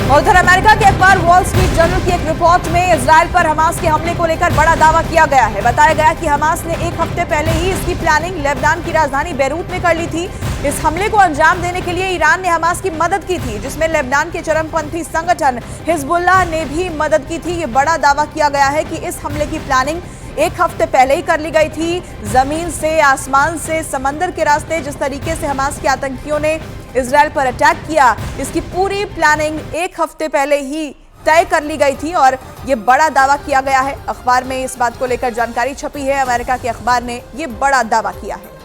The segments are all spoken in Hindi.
और उधर अमेरिका के अखबार वॉल स्ट्रीट जर्नल की एक रिपोर्ट में इजराइल पर हमास के हमले को लेकर बड़ा दावा किया गया है। बताया गया कि हमास ने एक हफ्ते पहले ही इसकी प्लानिंग लेबनान की राजधानी बेरूत में कर ली थी। इस हमले को अंजाम देने के लिए ईरान ने हमास की मदद की थी, जिसमें लेबनान के चरमपंथी संगठन हिजबुल्लाह ने भी मदद की थी। ये बड़ा दावा किया गया है कि इस हमले की प्लानिंग एक हफ्ते पहले ही कर ली गई थी। जमीन से, आसमान से, समंदर के रास्ते जिस तरीके से हमास के आतंकियों ने इजराइल पर अटैक किया, इसकी पूरी प्लानिंग एक हफ्ते पहले ही तय कर ली गई थी और ये बड़ा दावा किया गया है। अखबार में इस बात को लेकर जानकारी छपी है। अमेरिका के अखबार ने ये बड़ा दावा किया है।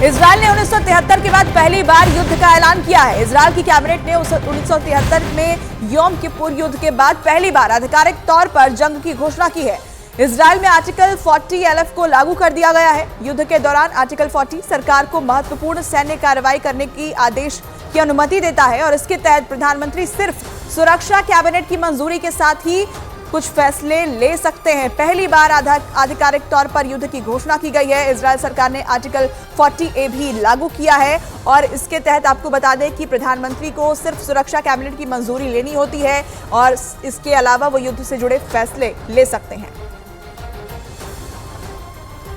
इजराइल ने 1973 के बाद पहली बार युद्ध का ऐलान किया है। इजराइल की कैबिनेट ने 1973 में योम किपुर युद्ध के बाद पहली बार आधिकारिक तौर पर जंग की घोषणा की है। इजराइल में आर्टिकल 40 LF को लागू कर दिया गया है। युद्ध के दौरान आर्टिकल 40 सरकार को महत्वपूर्ण सैन्य कार्रवाई करने की आदेश की अनुमति देता है और इसके तहत प्रधानमंत्री सिर्फ सुरक्षा कैबिनेट की मंजूरी के साथ ही कुछ फैसले ले सकते हैं। पहली बार आधिकारिक तौर पर युद्ध की घोषणा की गई है। इजराइल सरकार ने आर्टिकल 40A भी लागू किया है और इसके तहत आपको बता दें कि प्रधानमंत्री को सिर्फ सुरक्षा कैबिनेट की मंजूरी लेनी होती है और इसके अलावा वो युद्ध से जुड़े फैसले ले सकते हैं।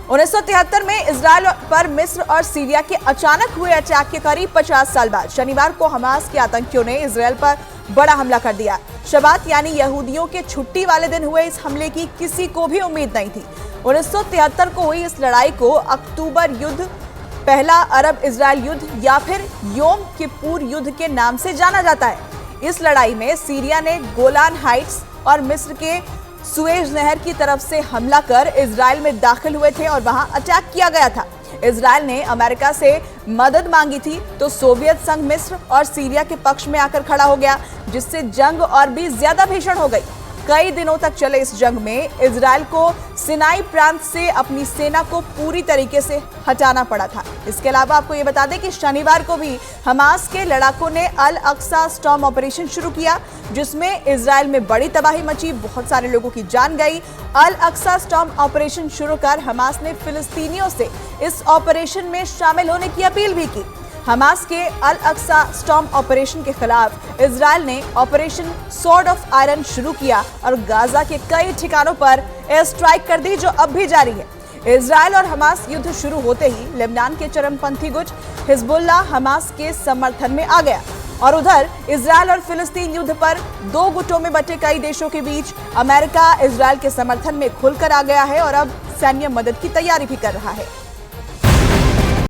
1973 में इजराइल पर मिस्र और सीरिया के अचानक हुए अटैक के करीब 50 साल बाद शनिवार को हमास के आतंकियों ने इजराइल पर बड़ा हमला कर दिया। शबात यानी यहूदियों के छुट्टी वाले दिन हुए इस हमले की किसी को भी उम्मीद नहीं थी। 1973 को हुई इस लड़ाई को अक्टूबर युद्ध, पहला अरब इजराइल युद्ध या फिर योम किपुर युद्ध के नाम से जाना जाता है। इस लड़ाई में सीरिया ने गोलान हाइट्स और मिस्र के सुएज नहर की तरफ से हमला कर इजराइल में दाखिल हुए थे और वहां अटैक किया गया था। इजराइल ने अमेरिका से मदद मांगी थी तो सोवियत संघ मिस्र और सीरिया के पक्ष में आकर खड़ा हो गया, जिससे जंग और भी ज्यादा भीषण हो गई। कई दिनों तक चले इस जंग में इजराइल को सिनाई प्रांत से अपनी सेना को पूरी तरीके से हटाना पड़ा था। इसके अलावा आपको ये बता दें कि शनिवार को भी हमास के लड़ाकों ने अल अक्सा स्टॉर्म ऑपरेशन शुरू किया, जिसमें इजराइल में बड़ी तबाही मची, बहुत सारे लोगों की जान गई। अल अक्सा स्टॉर्म ऑपरेशन शुरू कर हमास ने फिलिस्तीनियों से इस ऑपरेशन में शामिल होने की अपील भी की। हमास के अल अक्सा स्टॉर्म ऑपरेशन के खिलाफ इजराइल ने ऑपरेशन स्वॉर्ड ऑफ आयरन शुरू किया और गाजा के कई ठिकानों पर एयर स्ट्राइक कर दी, जो अब भी जारी है। इजराइल और हमास युद्ध शुरू होते ही लेबनान के चरमपंथी गुट हिजबुल्लाह हमास के समर्थन में आ गया और उधर इजराइल और फिलिस्तीन युद्ध पर दो गुटों में बटे कई देशों के बीच अमेरिका इजराइल के समर्थन में खुलकर आ गया है और अब सैन्य मदद की तैयारी भी कर रहा है।